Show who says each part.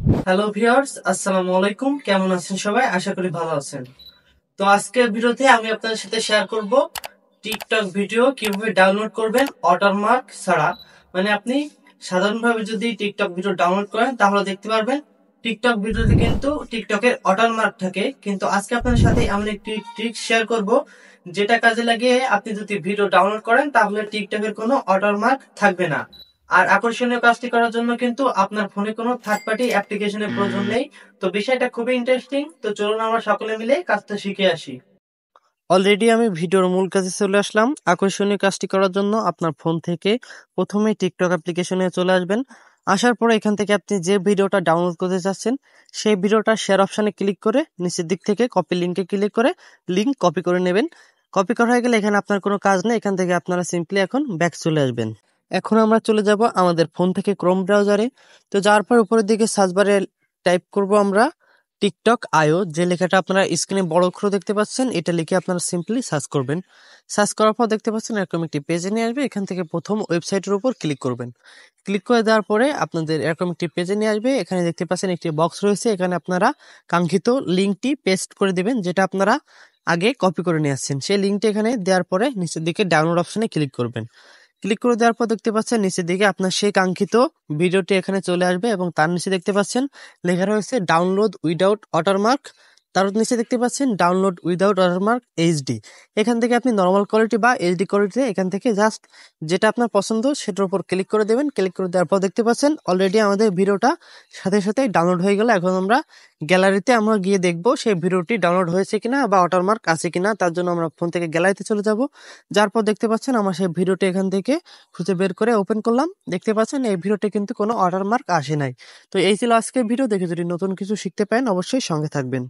Speaker 1: Hello viewers, আসসালামু আলাইকুম। কেমন আছেন সবাই? আশা করি ভালো আছেন। তো আজকের ভিডিওতে আমি আপনাদের সাথে শেয়ার করব টিকটক ভিডিও কিভাবে ডাউনলোড করবেন ওয়াটারমার্ক ছাড়া। মানে আপনি সাধারণভাবে যদি টিকটক ভিডিও ডাউনলোড করেন তাহলে দেখতে পারবেন টিকটক ভিডিওতে কিন্তু টিকটকের ওয়াটারমার্ক থাকে, কিন্তু আজকে আপনাদের সাথে এমন একটি ট্রিক শেয়ার করব যেটা কাজে লাগিয়ে আপনি যদি ভিডিও ডাউনলোড করেন তাহলে টিকটকের কোনো ওয়াটারমার্ক থাকবে না। আর আকর্ষণীয় কাজটি করার জন্য কিন্তু আপনার ফোনে কোনো থার্ড পার্টি অ্যাপ্লিকেশনের প্রয়োজন নেই। তো বিষয়টা খুবই ইন্টারেস্টিং। তো চলুন আমরা সকলে মিলে কাজটা শিখে আসি। অলরেডি আমি ভিডিওর মূল কাজে চলে আসলাম। আকর্ষণীয় কাজটি করার জন্য আপনার ফোন থেকে প্রথমে টিকটক অ্যাপ্লিকেশনে চলে আসবেন। আসার পরে এখান থেকে আপনি যে ভিডিওটা ডাউনলোড করতে চাচ্ছেন সেই ভিডিওটা শেয়ার অপশানে ক্লিক করে নিচের দিক থেকে কপি লিঙ্কে ক্লিক করে লিঙ্ক কপি করে নেবেন। কপি করা হয়ে গেলে এখানে আপনার কোনো কাজ নেই, এখান থেকে আপনারা সিম্পলি এখন ব্যাক চলে আসবেন। এখন আমরা চলে যাব আমাদের ফোন থেকে ক্রোম ব্রাউজারে। তো যাওয়ার পর উপরের দিকে সার্চ বারে টাইপ করব আমরা টিকটক আইও, যে লেখাটা আপনারা স্ক্রিনে বড় অক্ষরে দেখতে পাচ্ছেন, এটা লিখে আপনারা সিম্পলি সার্চ করবেন। সার্চ করার পর দেখতে পাচ্ছেন এরকম একটি পেজে নিয়ে আসবে। এখান থেকে প্রথম ওয়েবসাইটের উপর ক্লিক করবেন। ক্লিক করে দেওয়ার পরে আপনাদের এরকম একটি পেজে নিয়ে আসবে। এখানে দেখতে পাচ্ছেন একটি বক্স রয়েছে, এখানে আপনারা কাঙ্ক্ষিত লিঙ্কটি পেস্ট করে দিবেন, যেটা আপনারা আগে কপি করে নিয়ে আসছেন। সেই লিঙ্কটি এখানে দেওয়ার পরে নিচের দিকে ডাউনলোড অপশনে ক্লিক করবেন। ক্লিক করে দেওয়ার পর দেখতে পাচ্ছেন নিচের দিকে আপনার সেই কাঙ্ক্ষিত ভিডিওটি এখানে চলে আসবে এবং তার নিচে দেখতে পাচ্ছেন লেখা রয়েছে ডাউনলোড উইদাউট ওয়াটারমার্ক। তার নিচে দেখতে পাচ্ছেন ডাউনলোড উইদাউট ওয়াটারমার্ক এইচডি। এখান থেকে আপনি নর্মাল কোয়ালিটি বা এইচডি কোয়ালিটিতে এখান থেকে জাস্ট যেটা আপনার পছন্দ সেটার উপর ক্লিক করে দেবেন। ক্লিক করে দেওয়ার পর দেখতে পাচ্ছেন অলরেডি আমাদের ভিডিওটা সাথে সাথে ডাউনলোড হয়ে গেল। এখন আমরা গ্যালারিতে আমরা গিয়ে দেখবো সেই ভিডিওটি ডাউনলোড হয়েছে কিনা বা ওয়াটারমার্ক আছে কিনা। তার জন্য আমরা ফোন থেকে গ্যালারিতে চলে যাব। যার পর দেখতে পাচ্ছেন আমার সেই ভিডিওটি এখান থেকে খুঁজে বের করে ওপেন করলাম। দেখতে পাচ্ছেন এই ভিডিওটি কিন্তু কোনো ওয়াটারমার্ক আসে নাই। তো এই ছিল আজকের ভিডিও। দেখে যদি নতুন কিছু শিখতে পারেন অবশ্যই সঙ্গে থাকবেন।